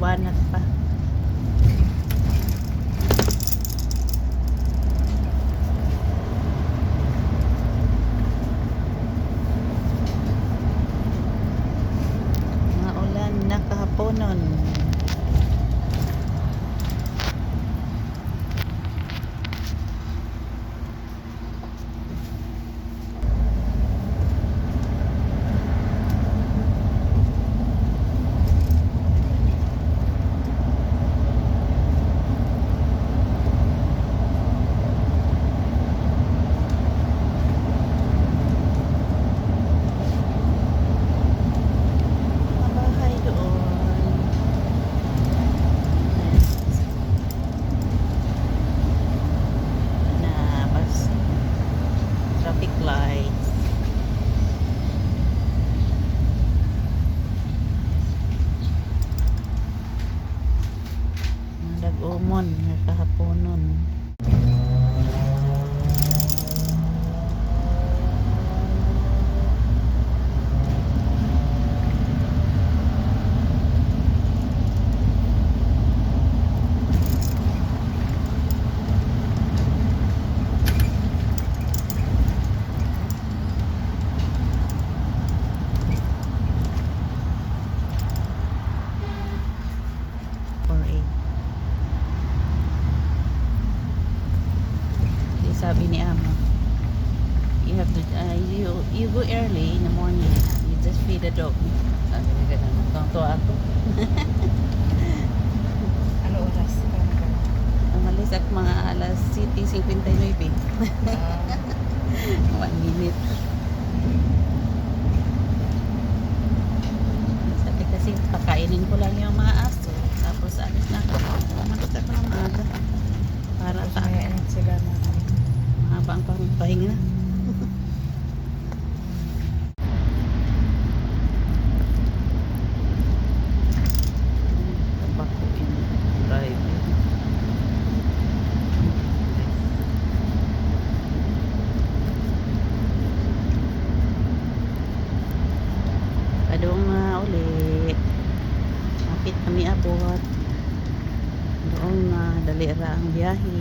liwanag pa. Maulan na kahaponon. Lights. Nag-umon nga kahaponon. Sabi ni Amo, you have to you go early in the morning, you just feed the dog. Sabi niya ganun. Tuwa ako. Ano oras? Umalis ako mga alas 7:59. 1 minute. Sabi kasi pakainin ko lang yung mga aso, tapos alis na ako. Magot ako ng maaga para sa sila na mahaba ang pahinga. Tabako in driving. Kadong uli kapit kami abot doon dali ra ang biyahe.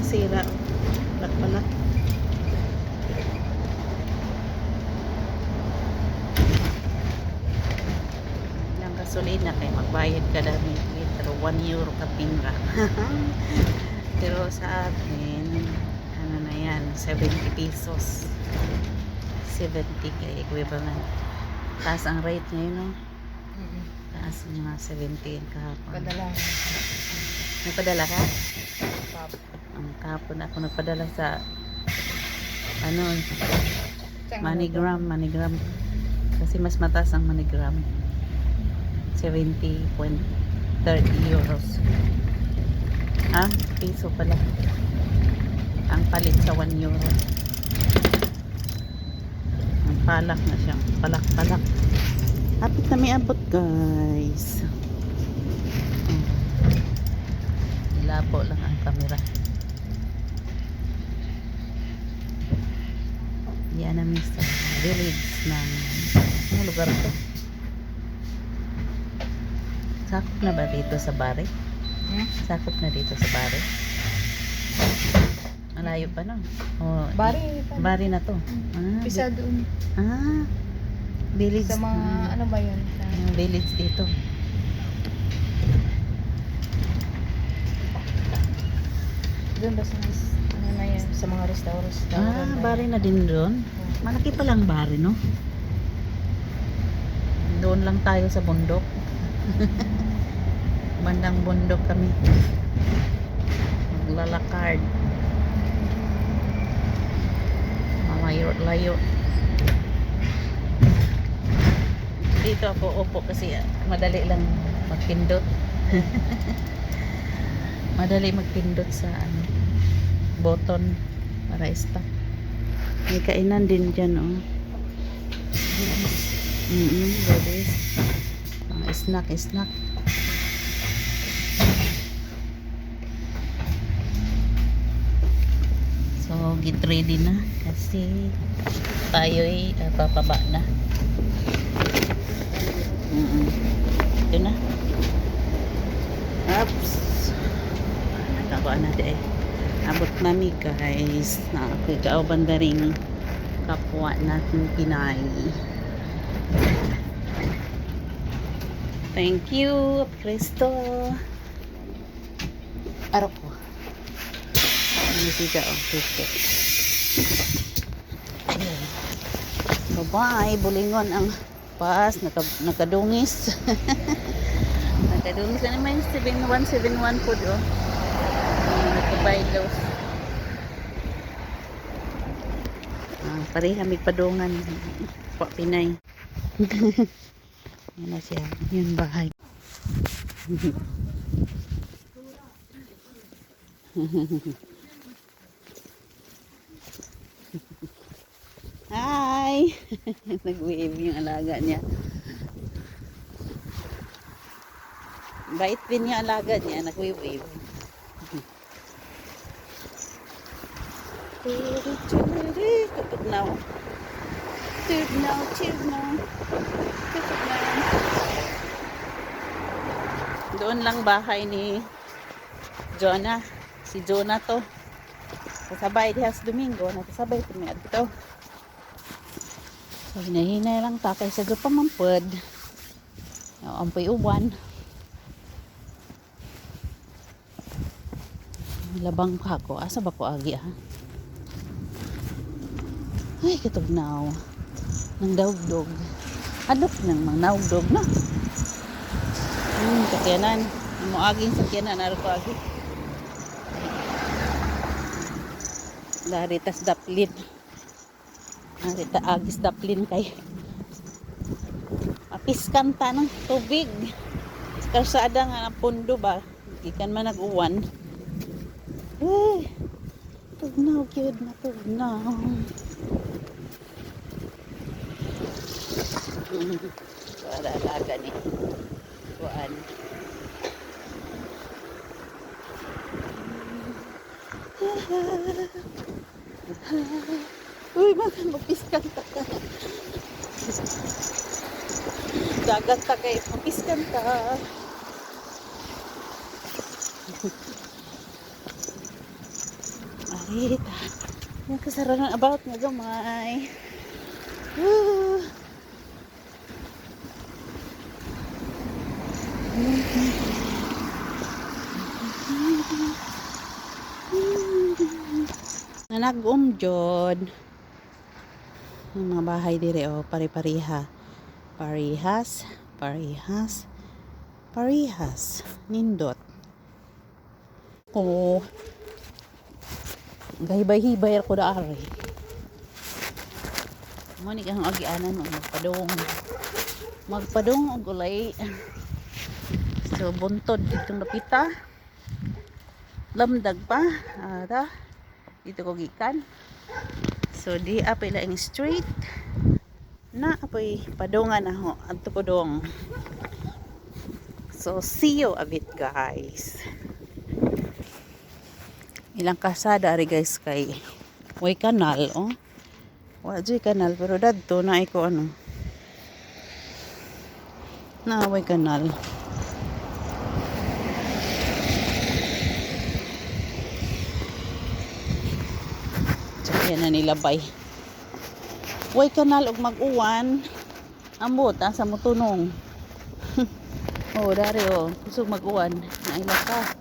Sira pala ilang gasolina kay magbayad ka dami litro 1 euro ka pinra. Pero sa atin ano na yan 70 pesos 70 kay equivalent. Taas ang rate ngayon, no? Taas mga 17 kahapon. Padala. Nagpadala ka? Ang kahapon ako nagpadala sa ano MoneyGram kasi mas mataas ang MoneyGram 70.30 euros piso pala ang palit sa 1 euro. Ang palak na siyang palak hapit na may abot guys. Labo lang ang camera. Yan namin sa village ng ano lugar to? Sakop na ba dito sa Bari? Sakop na dito sa Bari? Malayo pa no? Oh, Bari na to. Pisa doon. Village. Sa mga ano ba yun? Village dito. Doon ba sa ano na yan, sa mga restaurant. bari na din doon. Malaki pa lang bari, no? Doon lang tayo sa bundok. Bandang bundok kami. Maglalakad. Malayo-layo. Dito ako upo kasi madali lang magpindot. Madali magpindot sa ano, button para stop. May kainan din dyan, oh. Goodies. Mga snack. So, get ready na kasi tayo'y papaba na. Ito na. Oops. Nagkakawa na di. Abot nami guys. Nakakikauban na rin kapwa natin Pinay. Thank you, Cristo. Araw ko. Ano siya? Okay. Bye-bye. Bulingon ang pas. Nakadungis. Nakadungis na naman 7171 po doon. Nakabaylos. Pareha may padungan. Pa Pinay. Yan na siya. Yun bahay. Hi! Nag-wave yung alaga niya. Bait din yung alaga niya. Nag-wave. Tutok now. Doon lang bahay ni Jonah. Si Jonah to. Kasabay dihas Domingo. Nakasabay ito may adto. So, hinahinay lang ta kaysa do pamampod. Ampoy uwan. Labang pa ako. Asa ba ko agi ha? Ay, katugnaw. Nang daugdog. Adok nang mangnaugdog na. Sakyanan. Mo aging sakyanan. Aro ko agi. Daritas daplin. Arita agis daplin kay. Mapiskan ta ng tubig. Karsada nga na pundo ba. Ikan man nag-uwan. Tugnaw, cute na tugnaw. Para alaga ni Kuan. Uy, mapiskan ta ka. Dagat ta kay mapiskan ta. Arita. Yung kasarangan about nga gamay. Nanag-umjod. Yung mga bahay dire o pari-pariha. Parihas. Nindot. Oh. Gahibay-hibay ako da ari. Mo ni kang agianan magpadong og ulay. So buntod ditong napita. Lamdag pa. Ada. Dito ko gikan. So di apay laing street. Na apay padongan ako adto ko dong. So see you a bit guys. Ilang kasada ari guys kay way kanal oh. Wa joy kanal pero dadto na iko ano. Na way kanal. Yan na nilabay. Way kanal og mag-uwan. Ambot sa motunong. Oh, dari oh. Kusog mag-uwan. Naila ka.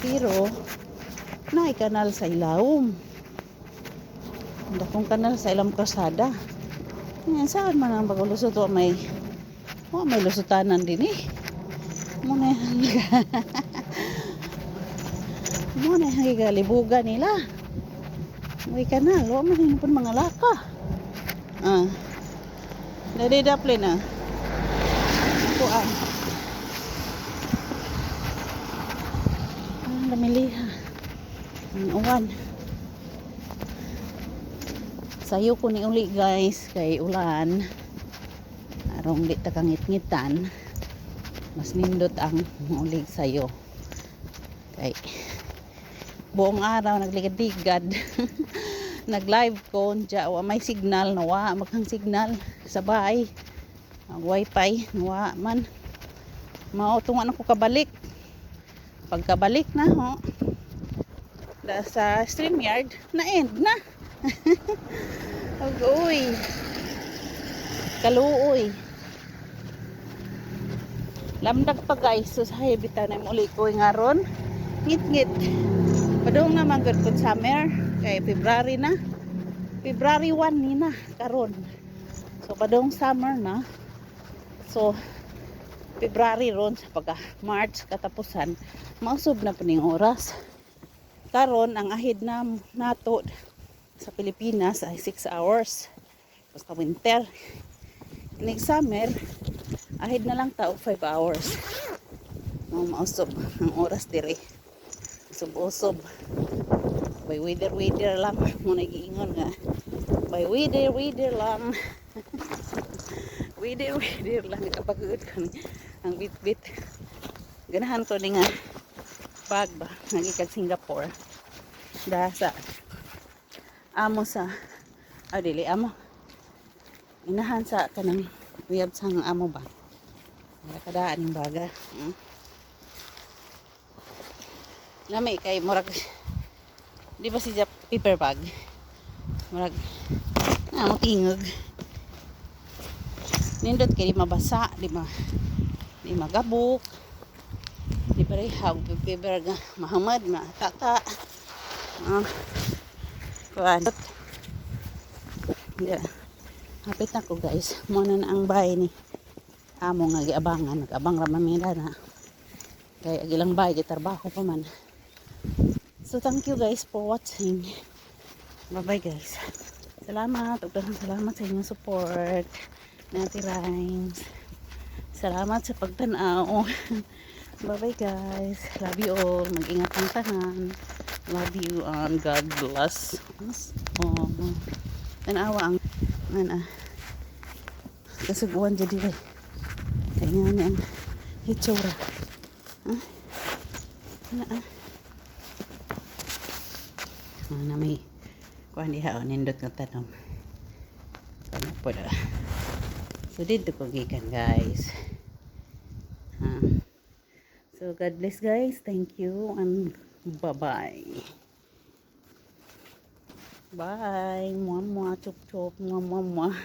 Pero naay kanal sa ilawom. Dakong kanal sa ilang kasada. Ngayon, saan man ang paglulusot? May lusutanan din eh. Muna yung higalibugan nila. May kanal. Wa man yun po mga laka. Nadidaple na. Ito lamiliha. Ang uwan. Sayo ko ni uli guys kay ulan. Arong di takangit-ngitan. Mas nindot ang ulig sayo. Kay buong araw nagligad-ligad. Nag-live ko dya wa may signal nawa maghang signal sa bahay. Ang wifi nawa man. Mao tungan ako kabalik. Pagkabalik na ho. Sa StreamYard na end na. Uy. Kaluoy. Lamdag pa guys. So sa habitan na muli ko ngaron. Ngit-ngit. Padung na magod ko summer. Kay February na. February 1 ni na. Karon. So padung summer na. So February ron sa pagka March katapusan. Mausog na paning oras. Karon ang ahid na nato sa Pilipinas ay 6 hours. Basta winter. Next summer, ahid na lang tao 5 hours. Mausob ang oras dire. Usob-usob. By weather lang. Muna giingon nga. By weather lang. weather lang. Kapagod ko ni ang bit-bit. Ganahan ko ni nga bag ba. Nagikag Singapore. Dasa amo sa dili amo inahan sa kanang uyab sang amo ba kadaan ning baga lami kay murag di ba si paper bag murag amo tingog nindot kay di mabasa di magabok di pareha paper ga mahamad matata kuan yeah. Hapit na ko guys muna na ang bahay ni amo nga giabangan nag-abang ramamila na kaya agilang bahay gitarbaho pa man. So thank you guys for watching. Bye bye guys, salamat salamat sa inyong support Nati Rhymes. Salamat sa pagtanaw. Bye bye guys, love you all, mag-ingat ang tanan. Love you and God bless us. Tanawa ang kasuguan jadi rin. Kaya nga ang hitsura. Na may kuhan diha o nindot ng tanong. Kaya po na. So dito ko gikan guys. So God bless guys. Thank you and bye-bye. Bye. Mwah mwah chop chop mwah mwah mwah.